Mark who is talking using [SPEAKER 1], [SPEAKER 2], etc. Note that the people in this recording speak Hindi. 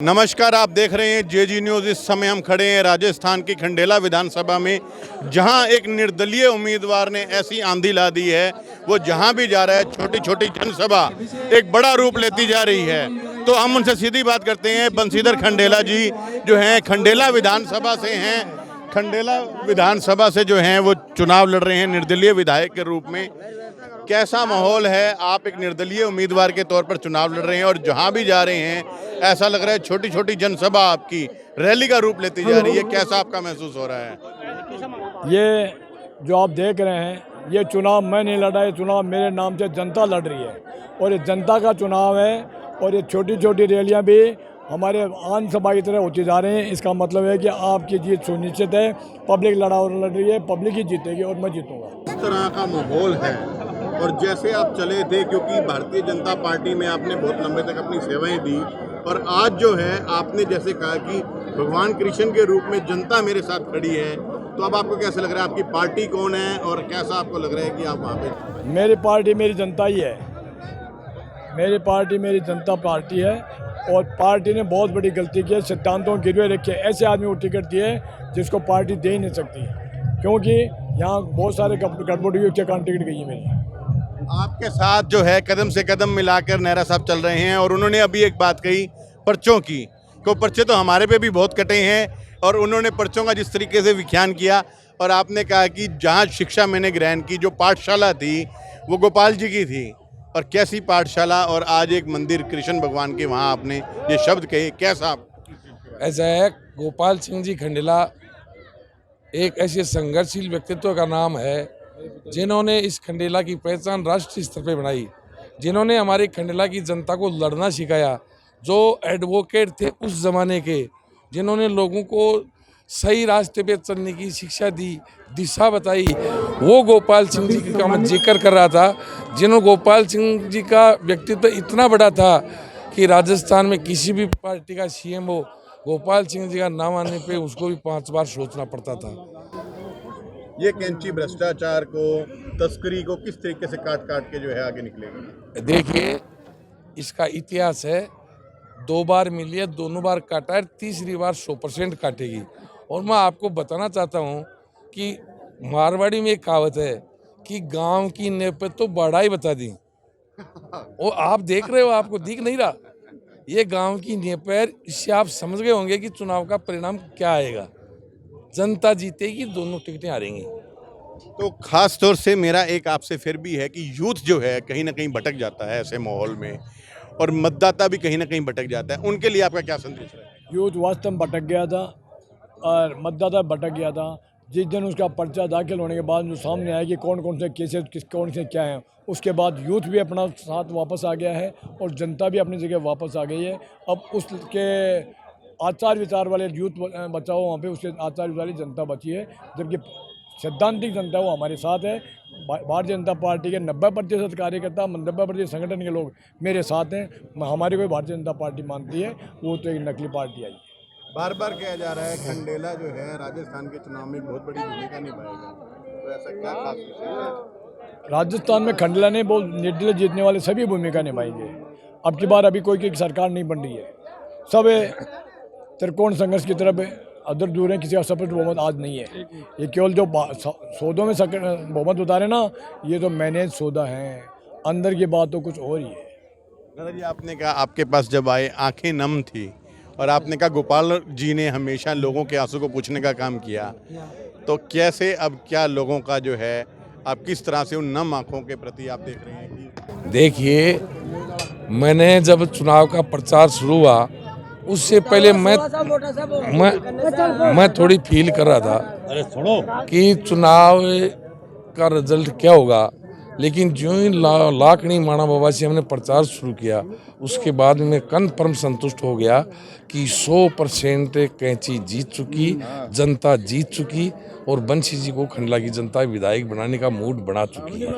[SPEAKER 1] नमस्कार, आप देख रहे हैं जेजी न्यूज़। इस समय हम खड़े हैं राजस्थान की खंडेला विधानसभा में, जहां एक निर्दलीय उम्मीदवार ने ऐसी आंधी ला दी है, वो जहां भी जा रहा है छोटी छोटी जनसभा एक बड़ा रूप लेती जा रही है। तो हम उनसे सीधी बात करते हैं। बंशीधर खंडेला जी जो हैं खंडेला विधानसभा से हैं, खंडेला विधानसभा से जो हैं वो चुनाव लड़ रहे हैं निर्दलीय विधायक के रूप में। कैसा माहौल है? आप एक निर्दलीय उम्मीदवार के तौर पर चुनाव लड़ रहे हैं और जहां भी जा रहे हैं ऐसा लग रहा है छोटी छोटी जनसभा आपकी रैली का रूप लेती जा रही है। कैसा आपका महसूस हो रहा है?
[SPEAKER 2] ये जो आप देख रहे हैं, ये चुनाव मैं नहीं लड़ा, ये चुनाव मेरे नाम से जनता लड़ रही है और ये जनता का चुनाव है। और ये छोटी छोटी रैलियां भी हमारे आम सभा की तरह होती जा रही हैं। इसका मतलब है कि आपकी जीत सुनिश्चित है। पब्लिक लड़ रही है, पब्लिक ही जीतेगी और मैं जीतूंगा।
[SPEAKER 1] इस तरह का माहौल है। और जैसे आप चले थे, क्योंकि भारतीय जनता पार्टी में आपने बहुत लंबे तक अपनी सेवाएं दी, और आज जो है आपने जैसे कहा कि भगवान कृष्ण के रूप में जनता मेरे साथ खड़ी है, तो अब आपको कैसा लग रहा है? आपकी पार्टी कौन है और कैसा आपको लग रहा है कि आप वहाँ पे?
[SPEAKER 2] मेरी पार्टी मेरी जनता ही है। मेरी पार्टी मेरी जनता पार्टी है और पार्टी ने बहुत बड़ी गलती की है। सिद्धांतों गिरवे रखे ऐसे आदमी को टिकट दिए जिसको पार्टी दे ही नहीं सकती, क्योंकि यहाँ बहुत सारे गड़बड़ी के कारण टिकट गई है मेरी।
[SPEAKER 1] आपके साथ जो है कदम से कदम मिलाकर नेहरा साहब चल रहे हैं, और उन्होंने अभी एक बात कही पर्चों की, को पर्चे तो हमारे पे भी बहुत कटे हैं, और उन्होंने पर्चों का जिस तरीके से व्याख्यान किया, और आपने कहा कि जहाँ शिक्षा मैंने ग्रहण की, जो पाठशाला थी वो गोपाल जी की थी, और कैसी पाठशाला, और आज एक मंदिर कृष्ण भगवान के वहाँ आपने ये शब्द कहे। कैसा?
[SPEAKER 3] ऐसा है, गोपाल सिंह जी खंडेला एक ऐसे संघर्षशील व्यक्तित्व का नाम है जिन्होंने इस खंडेला की पहचान राष्ट्रीय स्तर पर बनाई, जिन्होंने हमारी खंडेला की जनता को लड़ना सिखाया, जो एडवोकेट थे उस ज़माने के, जिन्होंने लोगों को सही रास्ते पे चलने की शिक्षा दी, दिशा बताई, वो गोपाल सिंह जी का मैं जिक्र कर रहा था। जिन्होंने गोपाल सिंह जी का व्यक्तित्व इतना बड़ा था कि राजस्थान में किसी भी पार्टी का सीएम हो, गोपाल सिंह जी का नाम आने पे उसको भी 5 बार सोचना पड़ता था।
[SPEAKER 1] ये कैंची भ्रष्टाचार को, तस्करी को किस तरीके से काट काट के जो है आगे निकलेगी?
[SPEAKER 3] देखिए, इसका इतिहास है, 2 बार मिली है, दोनों बार काटा है, तीसरी बार 100% काटेगी। और मैं आपको बताना चाहता हूँ कि मारवाड़ी में एक कहावत है कि गांव की नेप पे तो बढ़ाई बता दी। वो आप देख रहे हो, आपको दिख नहीं रहा? ये गांव की नेप है। इससे आप समझ गए होंगे कि चुनाव का परिणाम क्या आएगा। जनता जीतेगी, दोनों टिकटें हारेंगी।
[SPEAKER 1] तो खास तौर से मेरा एक आपसे फिर भी है कि यूथ जो है कहीं ना कहीं भटक जाता है ऐसे माहौल में, और मतदाता भी कहीं ना कहीं भटक जाता है, उनके लिए आपका क्या संदेश है?
[SPEAKER 2] यूथ वास्तव में भटक गया था और मतदाता भटक गया था। जिस दिन उसका पर्चा दाखिल होने के बाद जो सामने आया कि कौन कौन से केसेस कौन से क्या हैं, उसके बाद यूथ भी अपना साथ वापस आ गया है और जनता भी अपनी जगह वापस आ गई है। अब उसके आचार विचार वाले यूथ बचा हुआ वहाँ पे, उसके आचार विचार वाली जनता बची है, जबकि सैद्धांतिक जनता वो हमारे साथ है। भारतीय जनता पार्टी के 90% कार्यकर्ता, 90% संगठन के लोग मेरे साथ हैं। हमारी कोई भारतीय जनता पार्टी मानती है, वो तो एक नकली पार्टी आई।
[SPEAKER 1] बार बार कहा जा रहा है खंडेला जो है राजस्थान के चुनाव में बहुत बड़ी भूमिका निभाएगा, तो ऐसा क्या खास विशेष है?
[SPEAKER 2] राजस्थान में खंडेला ने बहुत निर्दलीय जीतने वाले सभी भूमिका निभाएंगे। अब की बार अभी कोई की सरकार नहीं बन रही है, सब त्रिकोण संघर्ष की तरफ अदर दूर है। किसी का स्पष्ट बहुमत आज नहीं है। ये केवल जो सौदों में बहुमत उतारे ना, ये तो मैनेज सौदा है, अंदर की बात तो कुछ और ही है।
[SPEAKER 1] दादाजी, आपने कहा आपके पास जब आए आंखें नम थी, और आपने कहा गोपाल जी ने हमेशा लोगों के आंसू को पूछने का काम किया, तो कैसे अब क्या लोगों का जो है, आप किस तरह से उन नम आंखों के प्रति आप देख रहे हैं कि?
[SPEAKER 3] देखिए, मैंने जब चुनाव का प्रचार शुरू हुआ उससे पहले मैं थोड़ी फील कर रहा था कि चुनाव का रिजल्ट क्या होगा, लेकिन जो ही लाखनी माणा बाबा से हमने प्रचार शुरू किया, उसके बाद मैं कन्फर्म संतुष्ट हो गया कि 100% कैंची जीत चुकी, जनता जीत चुकी, और बंशी जी को खंडला की जनता विधायक बनाने का मूड बना चुकी है।